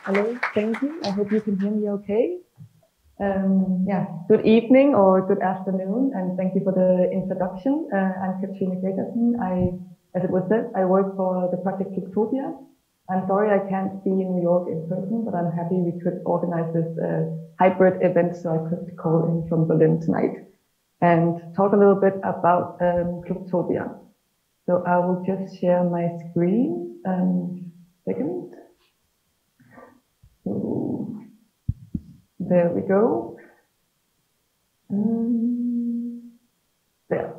Hello, thank you. I hope you can hear me okay. Good evening or good afternoon, and thank you for the introduction. I'm Katrina Gregersen. As it was said, I work for the project Clubtopia. I'm sorry I can't be in New York in person, but I'm happy we could organize this hybrid event so I could call in from Berlin tonight and talk a little bit about Clubtopia. So I will just share my screen. Second. There we go. There.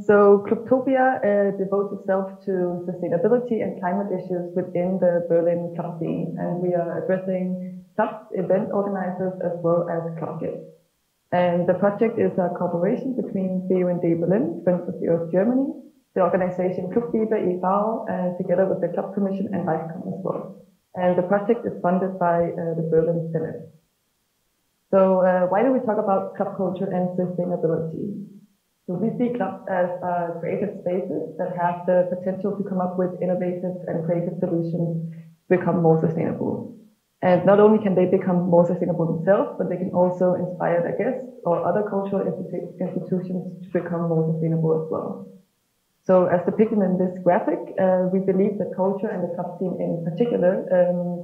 So Clubtopia devotes itself to sustainability and climate issues within the Berlin club scene, and we are addressing clubs, event organizers, as well as club guests. And the project is a cooperation between BUND Berlin, Friends of the Earth Germany, the organization Clubtopia e.V., together with the Clubcommission and Lifecom as well. And the project is funded by the Berlin Senate. So why do we talk about club culture and sustainability? So we see clubs as creative spaces that have the potential to come up with innovative and creative solutions to become more sustainable. And not only can they become more sustainable themselves, but they can also inspire their guests or other cultural institutions to become more sustainable as well. So as depicted in this graphic, we believe that culture and the club scene in particular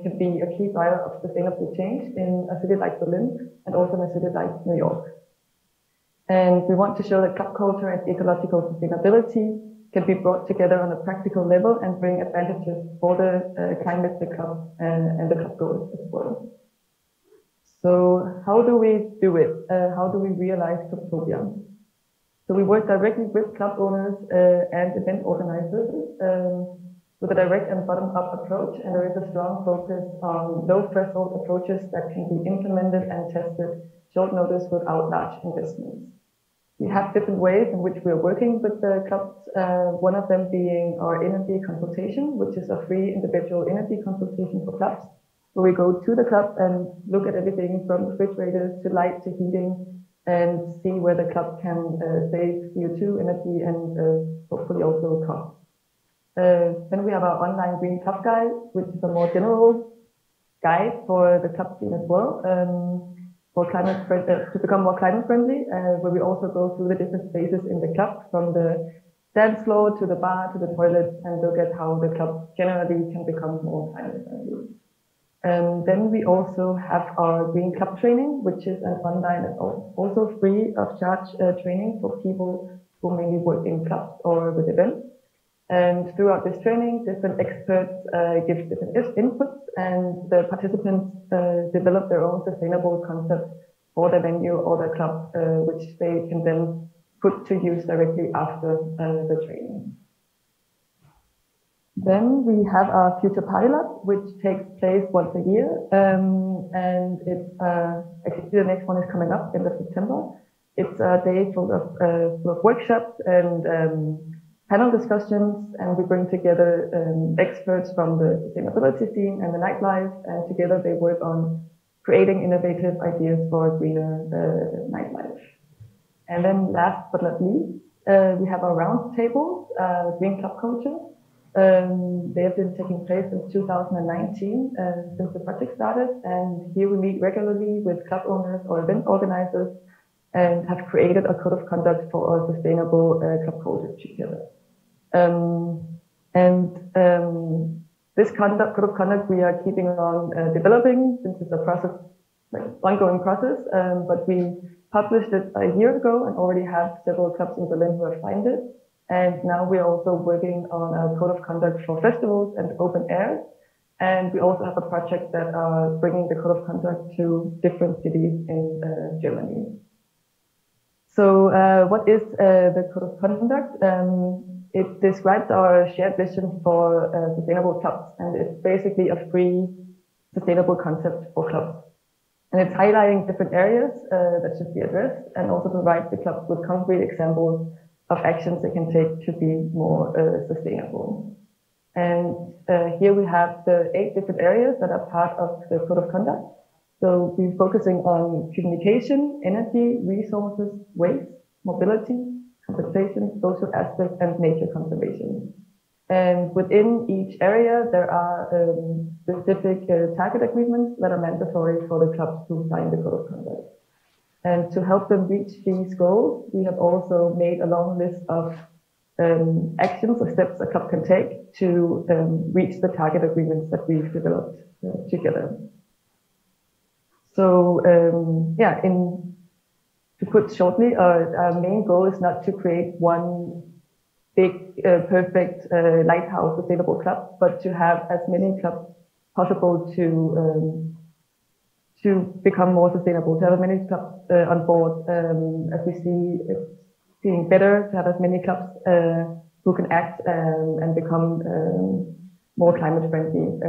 can be a key driver of sustainable change in a city like Berlin and also in a city like New York. And we want to show that club culture and ecological sustainability can be brought together on a practical level and bring advantages for the climate, the club, and the club goals as well. So how do we do it? How do we realize Clubtopia? So we work directly with club owners and event organizers with a direct and bottom-up approach, and there is a strong focus on low-threshold approaches that can be implemented and tested short notice without large investments. We have different ways in which we are working with the clubs, one of them being our energy consultation, which is a free individual energy consultation for clubs, where we go to the club and look at everything from refrigerators to light to heating, and see where the club can save CO2 energy and hopefully also cost. Then we have our online green club guide, which is a more general guide for the club scene as well, to become more climate friendly, where we also go through the different spaces in the club, from the dance floor to the bar to the toilets, and look at how the club generally can become more climate friendly. Then we also have our Green Club training, which is an online and also free of charge training for people who mainly work in clubs or with events. And throughout this training, different experts give different inputs, and the participants develop their own sustainable concept for the venue or the club, which they can then put to use directly after the training. Then we have our future pilot, which takes place once a year, and it's actually the next one is coming up in September. It's a day full of workshops and panel discussions, and we bring together experts from the sustainability scene and the nightlife, and together they work on creating innovative ideas for a greener nightlife. And then last but not least, we have our roundtables, Green Club Culture. They have been taking place since 2019, since the project started, and here we meet regularly with club owners or event organizers and have created a code of conduct for our sustainable club culture together. This code of conduct we are keeping on developing, since it's a process, like ongoing process, but we published it a year ago and already have several clubs in Berlin who have signed it. And now we are also working on a code of conduct for festivals and open airs. And we also have a project that are bringing the code of conduct to different cities in Germany. So what is the code of conduct? It describes our shared vision for sustainable clubs, and it's basically a free sustainable concept for clubs. And it's highlighting different areas that should be addressed, and also provides the clubs with concrete examples of actions they can take to be more sustainable. And here we have the 8 different areas that are part of the code of conduct. So we're focusing on communication, energy, resources, waste, mobility, compensation, social aspects, and nature conservation. And within each area, there are specific target agreements that are mandatory for the clubs to sign the code of conduct. And to help them reach these goals, we have also made a long list of actions or steps a club can take to reach the target agreements that we've developed together. So yeah, to put shortly, our main goal is not to create one big, perfect lighthouse sustainable club, but to have as many clubs possible to become more sustainable, to have as many clubs on board as we see it's feeling better, to have as many clubs who can act and become more climate friendly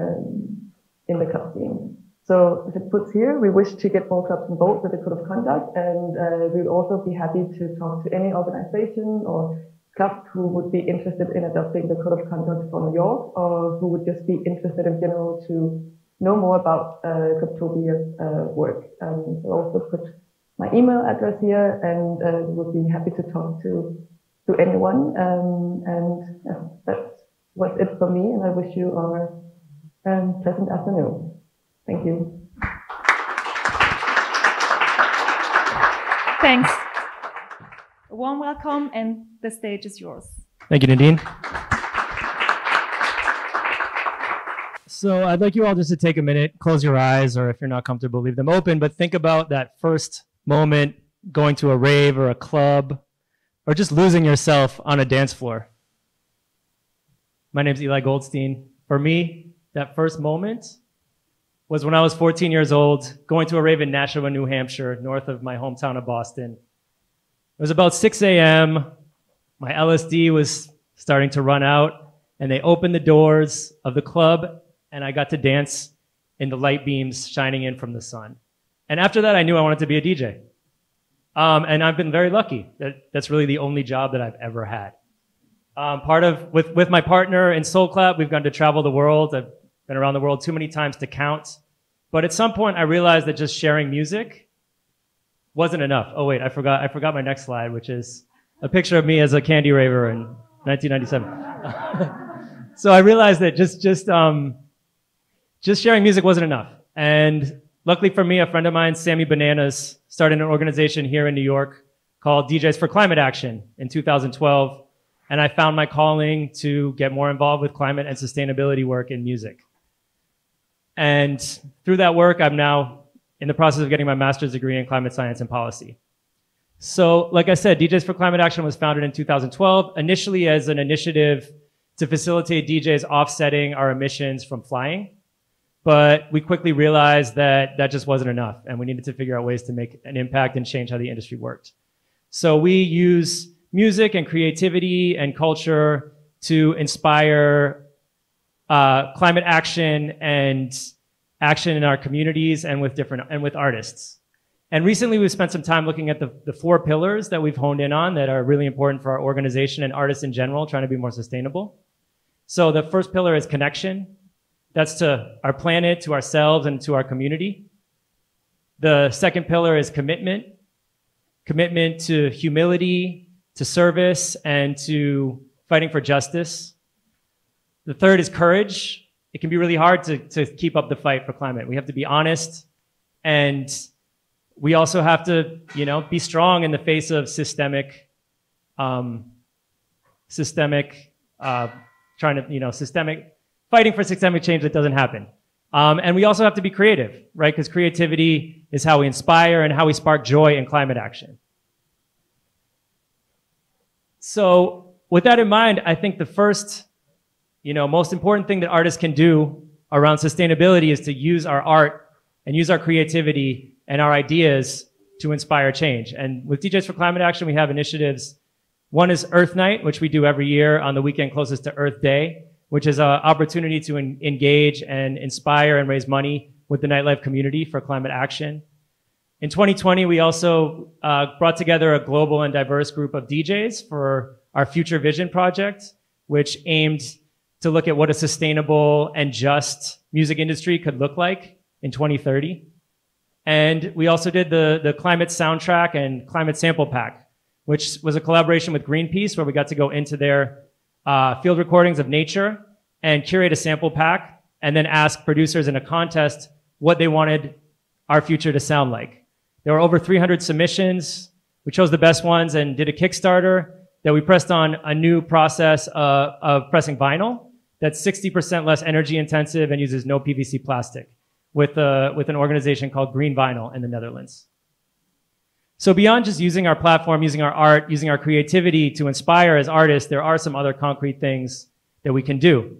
in the club scene. So as it puts here, we wish to get more clubs involved with the code of conduct, and we would also be happy to talk to any organization or club who would be interested in adopting the code of conduct for New York, or who would just be interested in general to know more about Clubtopia's work. So also put my email address here, and we'll be happy to talk to anyone. And yeah, that was it for me, and I wish you a pleasant afternoon. Thank you. Thanks. A warm welcome, and the stage is yours. Thank you, Nadine. So I'd like you all just to take a minute, close your eyes, or if you're not comfortable, leave them open, but think about that first moment going to a rave or a club, or just losing yourself on a dance floor. My name's Eli Goldstein. For me, that first moment was when I was 14 years old, going to a rave in Nashua, New Hampshire, north of my hometown of Boston. It was about 6 a.m. My LSD was starting to run out, and they opened the doors of the club, and I got to dance in the light beams shining in from the sun. And after that, I knew I wanted to be a DJ. And I've been very lucky. That's really the only job that I've ever had. With my partner in Soul Clap, we've gone to travel the world. I've been around the world too many times to count. But at some point, I realized that just sharing music wasn't enough. Oh wait, I forgot my next slide, which is a picture of me as a candy raver in 1997. So I realized that just sharing music wasn't enough. And luckily for me, a friend of mine, Sammy Bananas, started an organization here in New York called DJs for Climate Action in 2012. And I found my calling to get more involved with climate and sustainability work in music. And through that work, I'm now in the process of getting my master's degree in climate science and policy. So, like I said, DJs for Climate Action was founded in 2012, initially as an initiative to facilitate DJs offsetting our emissions from flying. But we quickly realized that that just wasn't enough, and we needed to figure out ways to make an impact and change how the industry worked. So we use music and creativity and culture to inspire climate action and action in our communities and with artists. And recently we've spent some time looking at the 4 pillars that we've honed in on that are really important for our organization and artists in general, trying to be more sustainable. So the first pillar is connection. That's to our planet, to ourselves, and to our community. The second pillar is commitment. Commitment to humility, to service, and to fighting for justice. The third is courage. It can be really hard to keep up the fight for climate. We have to be honest, and we also have to, be strong in the face of systemic fighting for systemic change that doesn't happen. And we also have to be creative, right? Because creativity is how we inspire and how we spark joy in climate action. So with that in mind, I think the first, most important thing that artists can do around sustainability is to use our art and use our creativity and our ideas to inspire change. And with DJs for Climate Action, we have initiatives. One is Earth Night, which we do every year on the weekend closest to Earth Day, which is an opportunity to engage and inspire and raise money with the nightlife community for climate action. In 2020, we also brought together a global and diverse group of DJs for our Future Vision project, which aimed to look at what a sustainable and just music industry could look like in 2030. And we also did the climate soundtrack and climate sample pack, which was a collaboration with Greenpeace, where we got to go into their field recordings of nature and curate a sample pack and then ask producers in a contest what they wanted our future to sound like. There were over 300 submissions. We chose the best ones and did a Kickstarter that we pressed on a new process of pressing vinyl that's 60% less energy intensive and uses no PVC plastic with an organization called Green Vinyl in the Netherlands. So beyond just using our platform, using our art, using our creativity to inspire as artists, there are some other concrete things that we can do.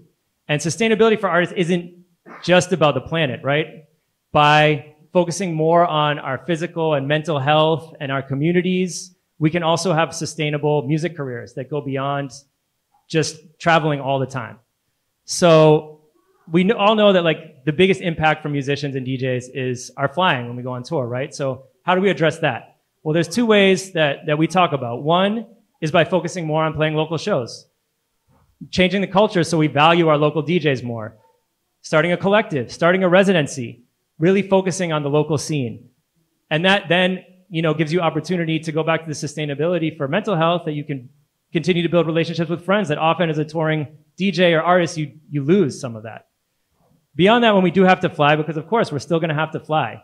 And sustainability for artists isn't just about the planet, right? By focusing more on our physical and mental health and our communities, we can also have sustainable music careers that go beyond just traveling all the time. So we all know that like the biggest impact for musicians and DJs is our flying when we go on tour, right? So how do we address that? Well, there's two ways that we talk about. One is by focusing more on playing local shows, changing the culture so we value our local DJs more, starting a collective, starting a residency, really focusing on the local scene. And that then, gives you opportunity to go back to the sustainability for mental health, that you can continue to build relationships with friends that often as a touring DJ or artist, you lose some of that. Beyond that, when we do have to fly, because of course we're still gonna have to fly,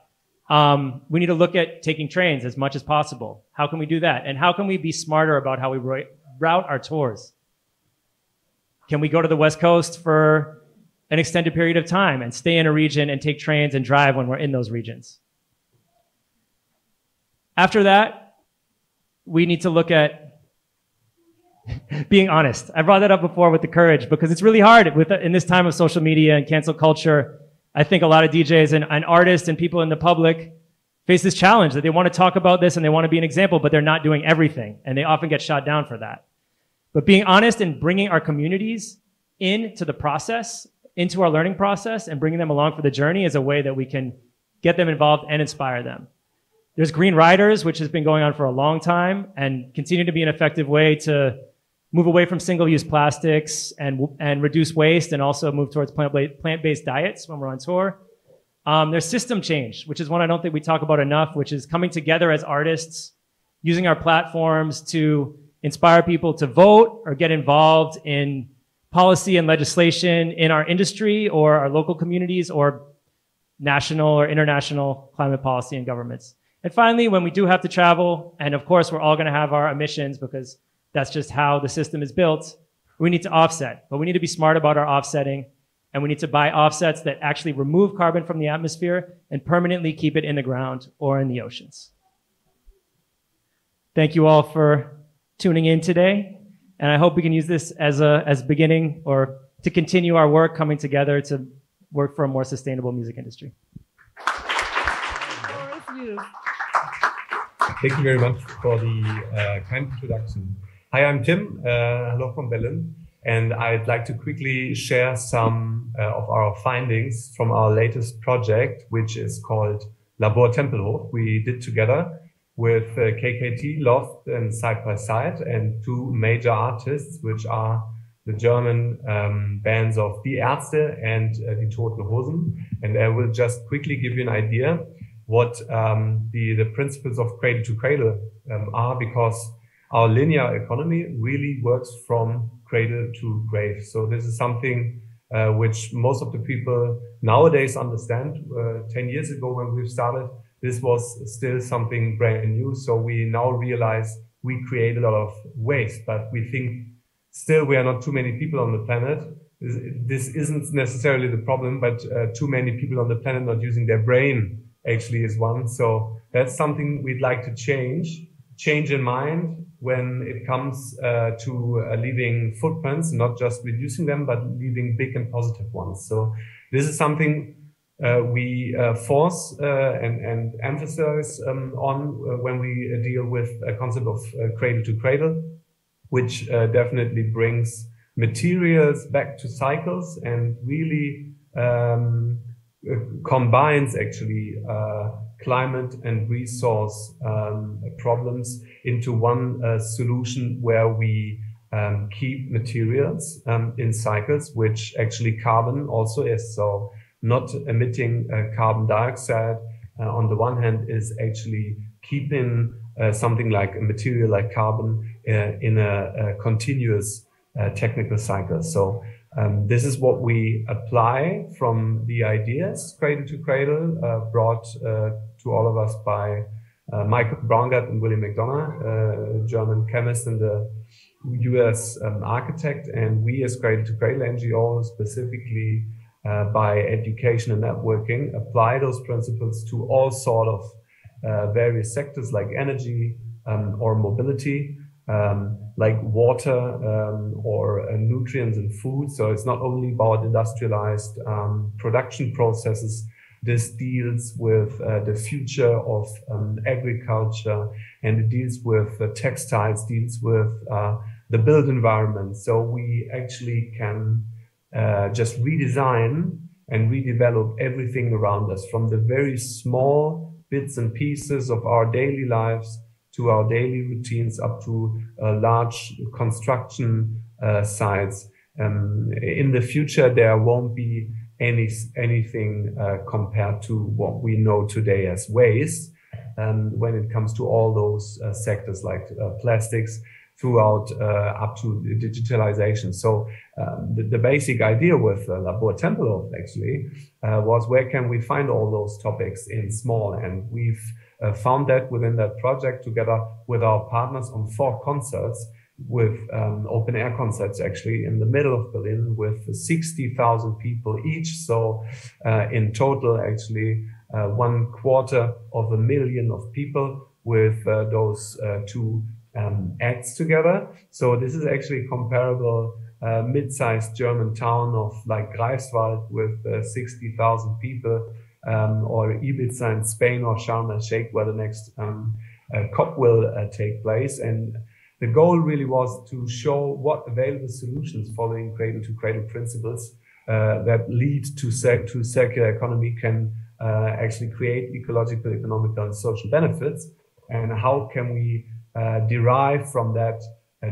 we need to look at taking trains as much as possible. How can we do that? And how can we be smarter about how we route our tours? Can we go to the West Coast for an extended period of time and stay in a region and take trains and drive when we're in those regions? After that, we need to look at being honest. I brought that up before with the courage because it's really hard in this time of social media and cancel culture. I think a lot of DJs and artists and people in the public face this challenge that they want to talk about this and they want to be an example, but they're not doing everything. And they often get shot down for that. But being honest and bringing our communities into the process, into our learning process and bringing them along for the journey is a way that we can get them involved and inspire them. There's Green Riders, which has been going on for a long time and continue to be an effective way to move away from single-use plastics and reduce waste and also move towards plant-based diets when we're on tour. There's system change, which is one I don't think we talk about enough, which is coming together as artists, using our platforms to inspire people to vote or get involved in policy and legislation in our industry or our local communities or national or international climate policy and governments. And finally, when we do have to travel, and of course we're all gonna have our emissions because that's just how the system is built, we need to offset. But we need to be smart about our offsetting, and we need to buy offsets that actually remove carbon from the atmosphere and permanently keep it in the ground or in the oceans. Thank you all for tuning in today, and I hope we can use this as beginning or to continue our work coming together to work for a more sustainable music industry. Thank you very much for the kind introduction. Hi, I'm Tim. Hello from Berlin. And I'd like to quickly share some of our findings from our latest project, which is called Labor Tempelhof. We did together with KKT, Loft, and Side by Side, and two major artists, which are the German bands of Die Ärzte and Die Toten Hosen. And I will just quickly give you an idea what the principles of cradle to cradle are, because our linear economy really works from cradle to grave. So this is something which most of the people nowadays understand. 10 years ago when we started, this was still something brand new. So we now realize we create a lot of waste, but we think still we are not too many people on the planet. This isn't necessarily the problem, but too many people on the planet not using their brain actually is one. So that's something we'd like to change in mind when it comes to leaving footprints, not just reducing them, but leaving big and positive ones. So this is something we force and emphasize on when we deal with a concept of cradle to cradle, which definitely brings materials back to cycles and really combines actually climate and resource problems into one solution where we keep materials in cycles, which actually carbon also is. So not emitting carbon dioxide on the one hand is actually keeping something like a material like carbon in a continuous technical cycles. So this is what we apply from the ideas, cradle to cradle, brought to all of us by Michael Braungart and William McDonough, a German chemist and a US architect, and we as Cradle to Cradle NGO, specifically by education and networking, apply those principles to all sort of various sectors like energy or mobility, like water or nutrients and food. So it's not only about industrialized production processes. This deals with the future of agriculture, and it deals with textiles, deals with the built environment. So we actually can just redesign and redevelop everything around us, from the very small bits and pieces of our daily lives to our daily routines, up to large construction sites. In the future, there won't be anything compared to what we know today as waste, when it comes to all those sectors like plastics, throughout up to digitalization. So the basic idea with Labor Tempelhof actually was, where can we find all those topics in small? And we've found that within that project, together with our partners, on 4 concerts, with open air concerts actually in the middle of Berlin, with 60,000 people each. So in total, actually 250,000 of people with those 2 acts together. So this is actually comparable mid-sized German town of like Greifswald with 60,000 people, or Ibiza in Spain, or Sharm el-Sheikh, where the next COP will take place. And the goal really was to show what available solutions following cradle-to-cradle principles that lead to circular economy can actually create ecological, economical, and social benefits, and how can we derive from that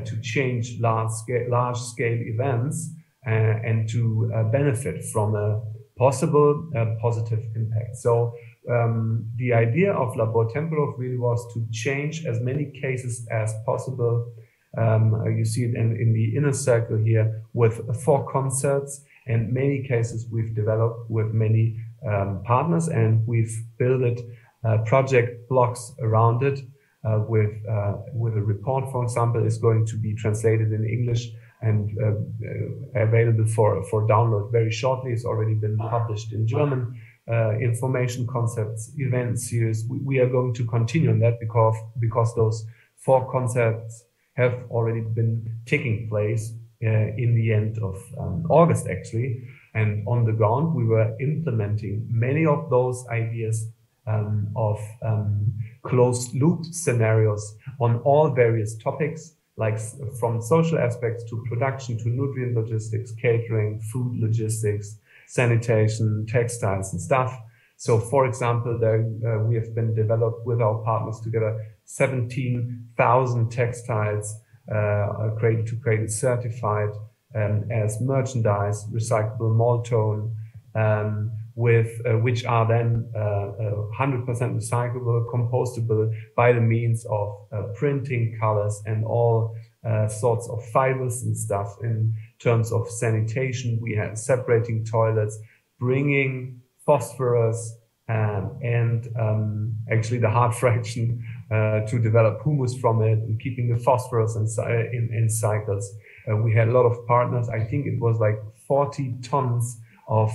to change large-scale events and to benefit from a possible positive impact. So the idea of Labor Tempelhof really was to change as many cases as possible. You see it in the inner circle here with 4 concerts, and many cases we've developed with many partners, and we've built project blocks around it with a report, for example, is going to be translated in English and available for download very shortly. It's already been published in German. Information concepts, event series. We are going to continue on that because those 4 concepts have already been taking place in the end of August actually. And on the ground, we were implementing many of those ideas of closed loop scenarios on all various topics, like from social aspects to production, to nutrient logistics, catering, food logistics, sanitation, textiles and stuff. So for example, we have been developed with our partners together 17,000 textiles, cradle to cradle certified as merchandise, recyclable maltone, which are then 100% recyclable, compostable by the means of printing colors and all sorts of fibers and stuff. In terms of sanitation, we have separating toilets, bringing phosphorus and actually the hard fraction to develop humus from it, and keeping the phosphorus in cycles. We had a lot of partners. I think it was like 40 tons of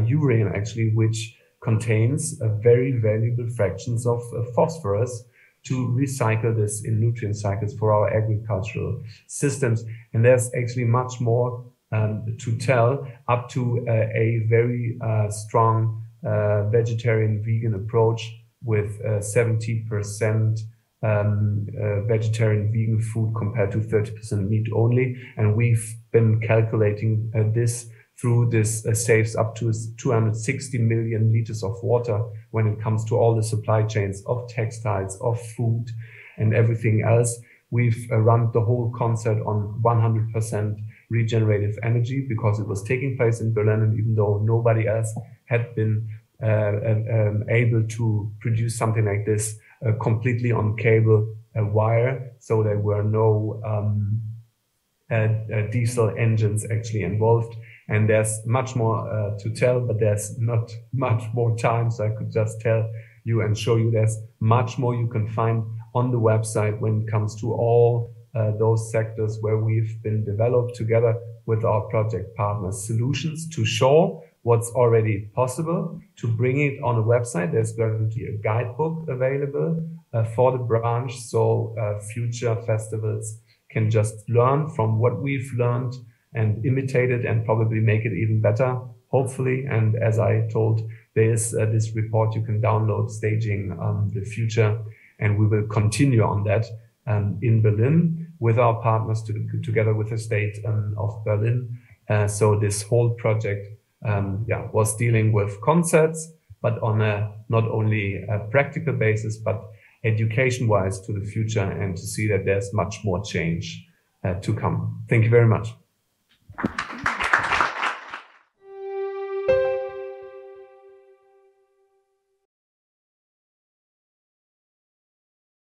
urine actually, which contains very valuable fractions of phosphorus, to recycle this in nutrient cycles for our agricultural systems. And there's actually much more to tell, up to a very strong vegetarian vegan approach with 70% vegetarian vegan food compared to 30% meat only. And we've been calculating this through this saves up to 260 million liters of water when it comes to all the supply chains of textiles, of food and everything else. We've run the whole concert on 100% regenerative energy, because it was taking place in Berlin, and even though nobody else had been able to produce something like this completely on cable wire, so there were no diesel engines actually involved. And there's much more to tell, but there's not much more time. So I could just tell you and show you there's much more you can find on the website when it comes to all those sectors where we've been developed together with our project partners, solutions to show what's already possible, to bring it on a website. There's going to be a guidebook available for the branch, so future festivals can just learn from what we've learned and imitate it and probably make it even better, hopefully. And as I told, there is this report you can download, Staging the Future, and we will continue on that in Berlin with our partners together with the state of Berlin. So this whole project was dealing with concepts, but on a not only a practical basis, but education-wise to the future, and to see that there's much more change to come. Thank you very much.